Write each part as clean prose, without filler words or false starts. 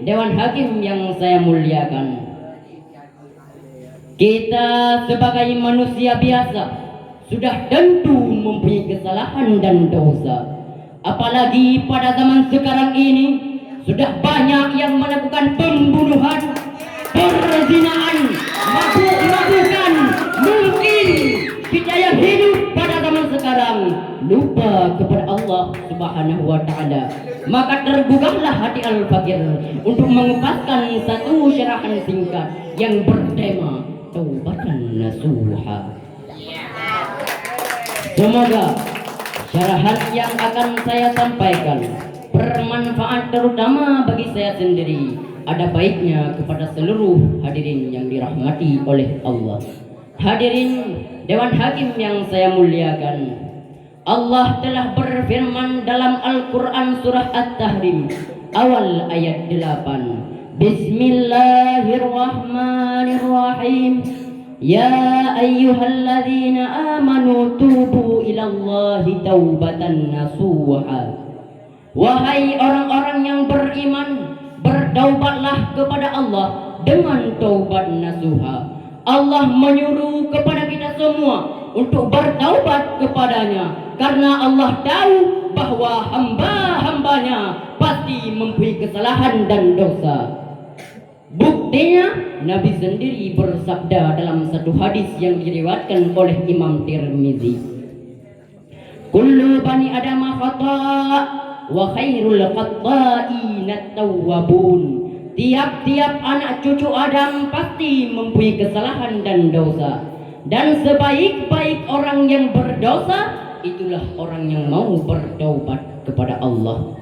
Dewan Hakim yang saya muliakan, kita sebagai manusia biasa sudah tentu mempunyai kesalahan dan dosa. Apalagi pada zaman sekarang ini sudah banyak yang melakukan pembunuhan, perzinaan, mabuk-mabukan. Mungkin kita yang hidup pada zaman sekarang lupa kepada Allah Subhanahu wa Ta'ala. Maka tergugahlah hati Al-Fakir untuk mengupaskan satu syarahan singkat yang bertema Taubatan Nasuha. Semoga syarahan yang akan saya sampaikan bermanfaat terutama bagi saya sendiri. Ada baiknya kepada seluruh hadirin yang dirahmati oleh Allah. Hadirin Dewan Hakim yang saya muliakan, Allah telah berfirman dalam Al-Quran surah At-Tahrim awal ayat 8. Bismillahirrahmanirrahim. Ya ayyuhalladzina amanu tubu ilallahi taubatan nasuha. Wahai orang-orang yang beriman, bertaubatlah kepada Allah dengan taubat nasuha. Allah menyuruh kepada kita semua untuk bertaubat kepadanya, karena Allah tahu bahwa hamba-hambanya pasti mempunyai kesalahan dan dosa. Buktinya Nabi sendiri bersabda dalam satu hadis yang diriwayatkan oleh Imam Tirmizi, kullu bani adama khata' wa khairul khata'ina tawwabun. Tiap-tiap anak cucu Adam pasti mempunyai kesalahan dan dosa, dan sebaik-baik orang yang berdosa itulah orang yang mau bertaubat kepada Allah.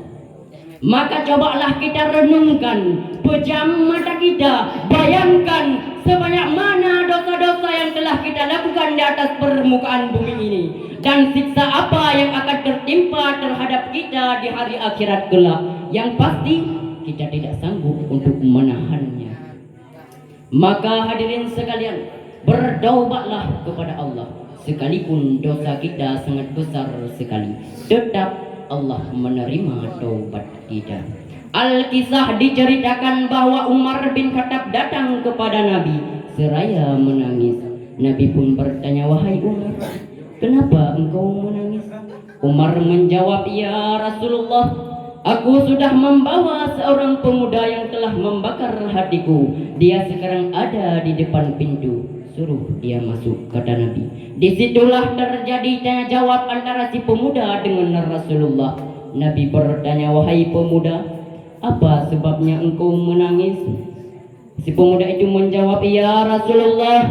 Maka cobalah kita renungkan, pejam mata kita, bayangkan sebanyak mana dosa-dosa yang telah kita lakukan di atas permukaan bumi ini, dan siksa apa yang akan tertimpa terhadap kita di hari akhirat kelak, yang pasti kita tidak sanggup untuk menahannya. Maka hadirin sekalian, bertaubatlah kepada Allah. Sekalipun dosa kita sangat besar sekali, tetap Allah menerima taubat kita. Al-Kisah diceritakan bahwa Umar bin Khattab datang kepada Nabi seraya menangis. Nabi pun bertanya, wahai Umar, kenapa engkau menangis? Umar menjawab, ya Rasulullah, aku sudah membawa seorang pemuda yang telah membakar hatiku. Dia sekarang ada di depan pintu. Suruh dia masuk, kata Nabi. Disitulah terjadi tanya jawab antara si pemuda dengan Rasulullah. Nabi bertanya, wahai pemuda, apa sebabnya engkau menangis? Si pemuda itu menjawab, ya Rasulullah,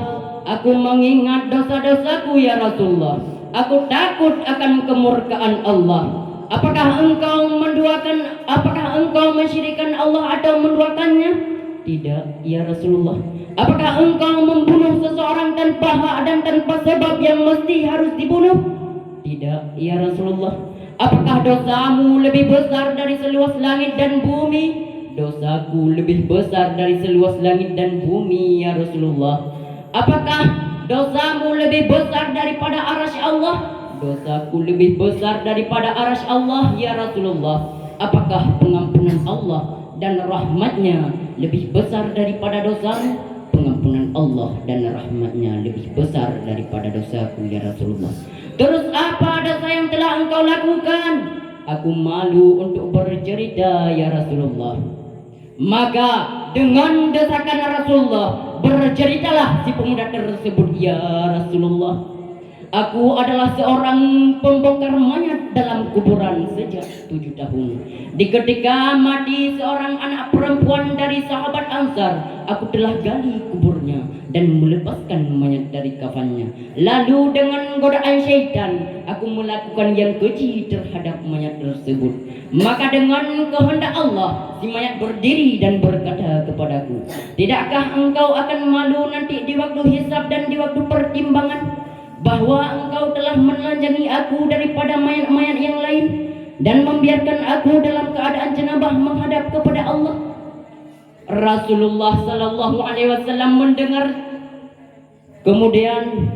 aku mengingat dosa-dosaku ya Rasulullah. Aku takut akan kemurkaan Allah. Apakah engkau mensyirikkan Allah atau menduakannya? Tidak, ya Rasulullah. Apakah engkau membunuh seseorang tanpa hak dan tanpa sebab yang mesti harus dibunuh? Tidak, ya Rasulullah. Apakah dosamu lebih besar dari seluas langit dan bumi? Dosaku lebih besar dari seluas langit dan bumi, ya Rasulullah. Apakah dosamu lebih besar daripada arasy Allah? Dosaku lebih besar daripada arasy Allah, ya Rasulullah. Apakah pengampunan Allah dan rahmatnya lebih besar daripada dosamu? Pengampunan Allah dan rahmatnya lebih besar daripada dosaku, ya Rasulullah. Terus apa dosa yang telah engkau lakukan? Aku malu untuk bercerita, ya Rasulullah. Maka dengan desakan Rasulullah, berceritalah si pemuda tersebut, ya Rasulullah. Aku adalah seorang pembongkar mayat dalam kuburan sejak 7 tahun. Di ketika mati seorang anak perempuan dari sahabat Ansar, aku telah gali kuburnya dan melepaskan mayat dari kafannya. Lalu dengan godaan syaitan, aku melakukan yang keji terhadap mayat tersebut. Maka dengan kehendak Allah, si mayat berdiri dan berkata kepadaku, tidakkah engkau akan malu nanti di waktu hisab dan di waktu pertimbangan, bahwa engkau telah menelanjangi aku daripada mayat-mayat yang lain dan membiarkan aku dalam keadaan jenabah menghadap kepada Allah? Rasulullah sallallahu alaihi wasallam mendengar, kemudian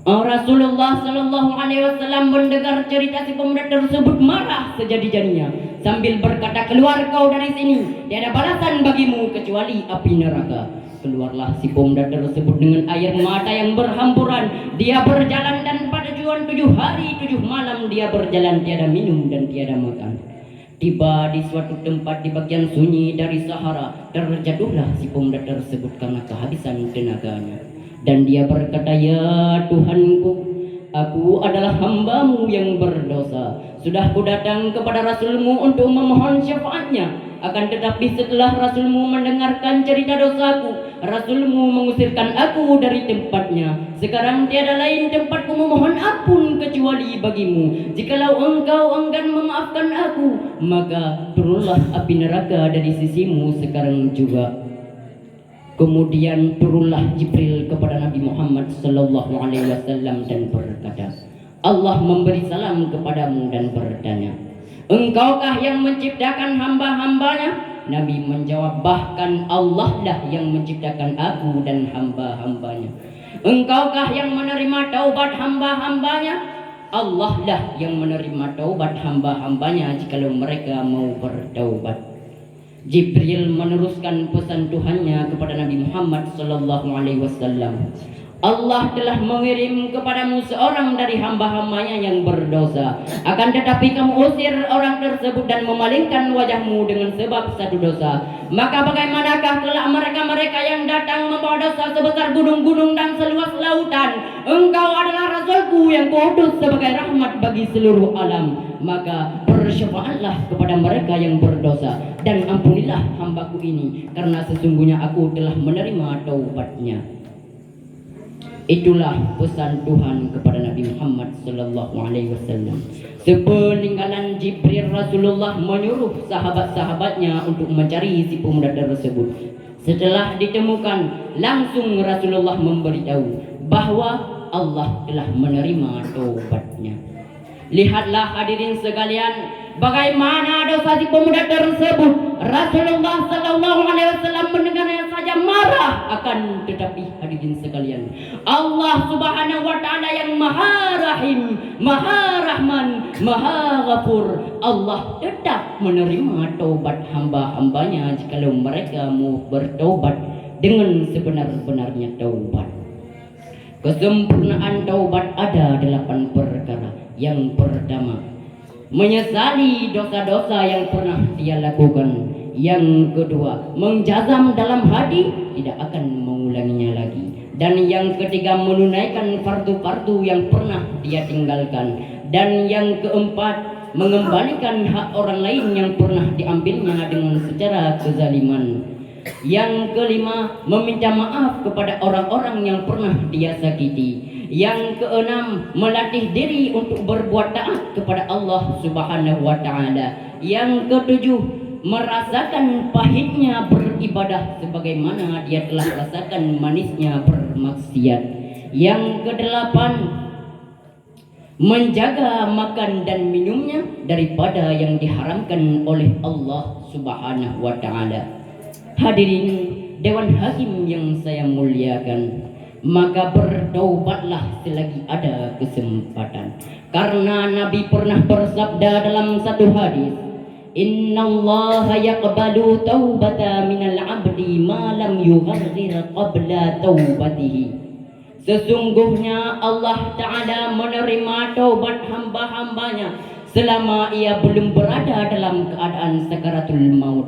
Rasulullah Sallallahu Alaihi Wasallam mendengar cerita si pemuda tersebut marah sejadi-jadinya sambil berkata, keluar kau dari sini, tiada balasan bagimu kecuali api neraka. Keluarlah si pemuda tersebut dengan air mata yang berhamburan. Dia berjalan dan pada tujuan 7 hari 7 malam dia berjalan, tiada minum dan tiada makan. Tiba di suatu tempat di bagian sunyi dari Sahara, terjatuhlah si pemuda tersebut karena kehabisan tenaganya. Dan dia berkata, ya Tuhanku, aku adalah hambamu yang berdosa. Sudah ku datang kepada Rasulmu untuk memohon syafaatnya. Akan tetapi setelah Rasulmu mendengarkan cerita dosaku, Rasulmu mengusirkan aku dari tempatnya. Sekarang tiada lain tempatku memohon ampun kecuali bagimu. Jikalau engkau enggan memaafkan aku, maka turunlah api neraka dari sisimu sekarang juga. Kemudian turunlah Jibril kepada Nabi Muhammad sallallahu alaihi wasallam dan berkata, Allah memberi salam kepadamu dan bertanya, engkaukah yang menciptakan hamba-hambanya? Nabi menjawab, bahkan Allah lah yang menciptakan aku dan hamba-hambanya. Engkaukah yang menerima taubat hamba-hambanya? Allah lah yang menerima taubat hamba-hambanya jikalau mereka mau bertaubat. Jibril meneruskan pesan Tuhannya kepada Nabi Muhammad sallallahu alaihi wasallam. Allah telah mengirim kepadamu seorang dari hamba-hambanya yang berdosa. Akan tetapi kamu usir orang tersebut dan memalingkan wajahmu dengan sebab satu dosa. Maka bagaimanakah kelak mereka-mereka yang datang membawa dosa sebesar gunung-gunung dan seluas lautan? Engkau adalah Rasulku yang kuutus sebagai rahmat bagi seluruh alam. Maka bersyafaatlah kepada mereka yang berdosa dan ampunilah hambaku ini, karena sesungguhnya aku telah menerima taubatnya. Itulah pesan Tuhan kepada Nabi Muhammad sallallahu alaihi wasallam. Sepeninggalan Jibril, Rasulullah menyuruh sahabat-sahabatnya untuk mencari si pemuda tersebut. Setelah ditemukan, langsung Rasulullah memberitahu bahwa Allah telah menerima taubatnya. Lihatlah hadirin sekalian, bagaimana dosa si pemuda tersebut. Rasulullah sallallahu alaihi wasallam mendengarnya saja marah. Akan tetapi hadirin sekalian, Allah Subhanahu wa taala yang Maha Rahim, Maha Rahman, Maha Ghafur, Allah tetap menerima taubat hamba-hambanya jikalau mereka mau bertaubat dengan sebenar-benarnya taubat. Kesempurnaan taubat ada 8 perkara. Yang pertama, menyesali dosa-dosa yang pernah dia lakukan. Yang kedua, menjazam dalam hati tidak akan mengulanginya lagi. Dan yang ketiga, menunaikan fardu-fardu yang pernah dia tinggalkan. Dan yang keempat, mengembalikan hak orang lain yang pernah diambilnya dengan secara kezaliman. Yang kelima, meminta maaf kepada orang-orang yang pernah dia sakiti. Yang keenam, melatih diri untuk berbuat taat kepada Allah Subhanahu wa taala. Yang ketujuh, merasakan pahitnya beribadah sebagaimana dia telah rasakan manisnya bermaksiat. Yang kedelapan, menjaga makan dan minumnya daripada yang diharamkan oleh Allah Subhanahu wa taala. Hadirin Dewan Hakim yang saya muliakan, maka bertaubatlah selagi ada kesempatan. Karena Nabi pernah bersabda dalam satu hadis, innallaha yaqbalu taubata minal abdi ma lam yugharrir qabla taubatihi. Sesungguhnya Allah Ta'ala menerima taubat hamba-hambanya selama ia belum berada dalam keadaan sakaratul maut.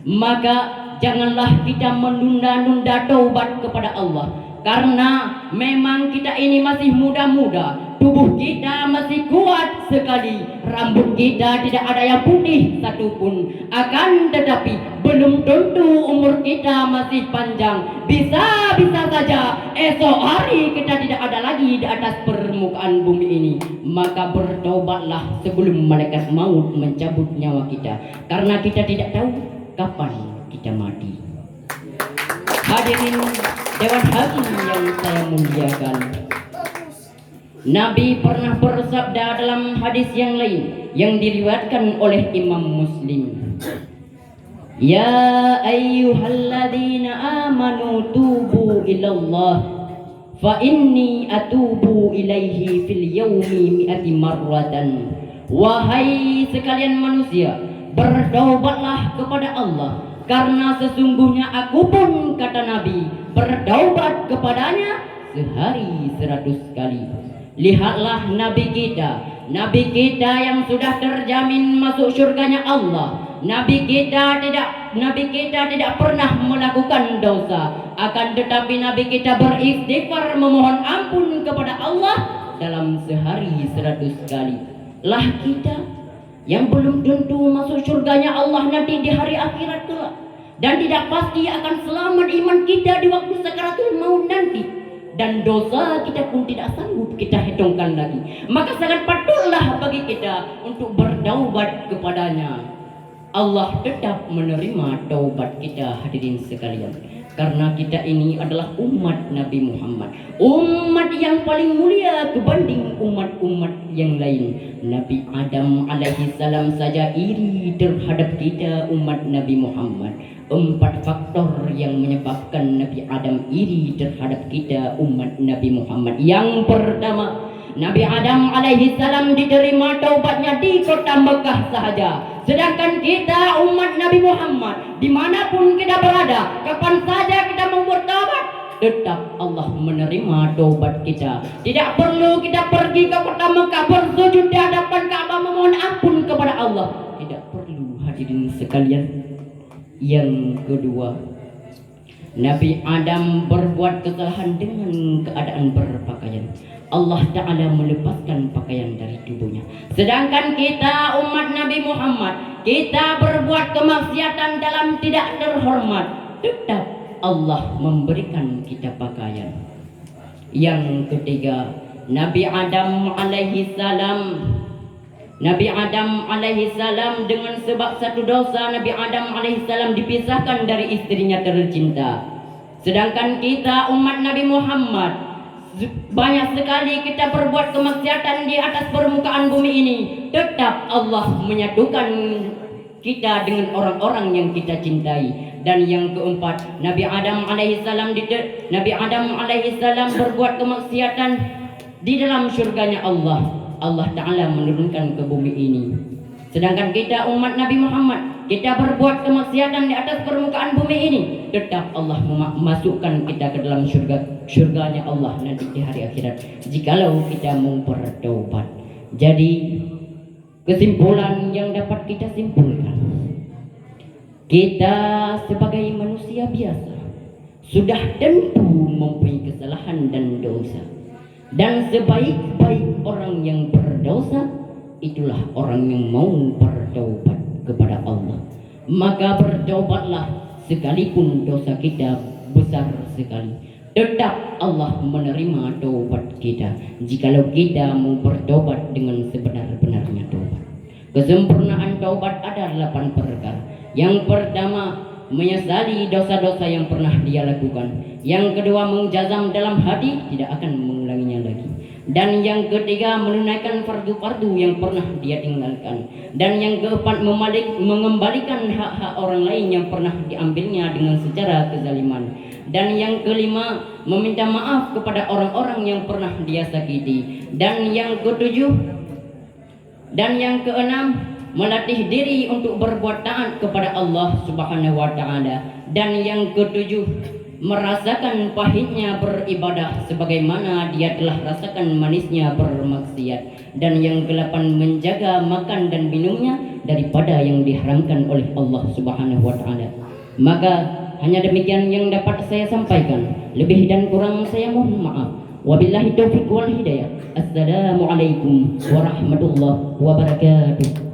Maka janganlah kita menunda-nunda taubat kepada Allah, karena memang kita ini masih muda-muda, tubuh kita masih kuat sekali, rambut kita tidak ada yang putih satupun. Akan tetapi belum tentu umur kita masih panjang. Bisa-bisa saja esok hari kita tidak ada lagi di atas permukaan bumi ini. Maka bertaubatlah sebelum malaikat maut mencabut nyawa kita, karena kita tidak tahu kapan kita mati. Hadirin Dewan Hakim yang saya muliakan, Nabi pernah bersabda dalam hadis yang lain yang diriwayatkan oleh Imam Muslim, ya ayyuhalladzina amanu tubu ilallah fa inni atubu ilaihi fil yaumi mi'ati marratan. Wahai sekalian manusia, bertaubatlah kepada Allah, karena sesungguhnya aku pun, kata Nabi, bertaubat kepadanya sehari 100 kali. Lihatlah Nabi kita yang sudah terjamin masuk surganya Allah. Nabi kita tidak pernah melakukan dosa, akan tetapi Nabi kita beristighfar memohon ampun kepada Allah dalam sehari 100 kali. Lah kita yang belum tentu masuk surganya Allah nanti di hari akhirat kelak, dan tidak pasti akan selamat iman kita di waktu sakaratul maut nanti, dan dosa kita pun tidak sanggup kita hitungkan lagi. Maka sangat patutlah bagi kita untuk bertaubat kepadanya. Allah tetap menerima taubat kita, hadirin sekalian, karena kita ini adalah umat Nabi Muhammad, umat yang paling mulia kebanding umat-umat yang lain. Nabi Adam alaihi salam saja iri terhadap kita umat Nabi Muhammad. 4 faktor yang menyebabkan Nabi Adam iri terhadap kita umat Nabi Muhammad. Yang pertama, Nabi Adam alaihi salam diterima taubatnya di kota Mekah sahaja, sedangkan kita umat Nabi Muhammad dimanapun kita berada, kapan saja kita membuat taubat, tetap Allah menerima taubat kita. Tidak perlu kita pergi ke kota Mekah bersujud di hadapan Ka'bah memohon ampun kepada Allah, tidak perlu, hadirin sekalian. Yang kedua, Nabi Adam berbuat kesalahan dengan keadaan berpakaian. Allah Ta'ala melepaskan pakaian dari tubuhnya. Sedangkan kita umat Nabi Muhammad, kita berbuat kemaksiatan dalam tidak terhormat, tetap Allah memberikan kita pakaian. Yang ketiga, Nabi Adam alaihi salam dengan sebab satu dosa, Nabi Adam alaihi salam dipisahkan dari istrinya tercinta. Sedangkan kita umat Nabi Muhammad, banyak sekali kita berbuat kemaksiatan di atas permukaan bumi ini, tetap Allah menyatukan kita dengan orang-orang yang kita cintai. Dan yang keempat, Nabi Adam alaihi salam berbuat kemaksiatan di dalam surganya Allah. Allah Ta'ala menurunkan ke bumi ini. Sedangkan kita umat Nabi Muhammad, kita berbuat kemaksiatan di atas permukaan bumi ini, tetap Allah memasukkan kita ke dalam surganya Allah nanti di hari akhirat, jikalau kita mau bertaubat. Jadi kesimpulan yang dapat kita simpulkan, kita sebagai manusia biasa sudah tentu mempunyai kesalahan dan dosa. Dan sebaik-baik orang yang berdosa itulah orang yang mau bertaubat kepada Allah. Maka bertaubatlah, sekalipun dosa kita besar sekali, tetap Allah menerima taubat kita, jikalau kita mau bertaubat dengan sebenar-benarnya taubat. Kesempurnaan taubat ada 8 perkara. Yang pertama, menyesali dosa-dosa yang pernah dia lakukan. Yang kedua, mengjazam dalam hati tidak akan mengulanginya lagi. Dan yang ketiga, menunaikan fardu-fardu yang pernah dia tinggalkan. Dan yang keempat, mengembalikan hak-hak orang lain yang pernah diambilnya dengan secara kezaliman. Dan yang kelima, meminta maaf kepada orang-orang yang pernah dia sakiti. Dan yang keenam, melatih diri untuk berbuat taat kepada Allah Subhanahu wa Ta'ala. Dan yang ketujuh, merasakan pahitnya beribadah sebagaimana dia telah rasakan manisnya bermaksiat. Dan yang ke-8, menjaga makan dan minumnya daripada yang diharamkan oleh Allah Subhanahu wa Ta'ala. Maka hanya demikian yang dapat saya sampaikan. Lebih dan kurang saya mohon maaf. Wabillahi taufiq wal hidayah. Assalamualaikum warahmatullahi wabarakatuh.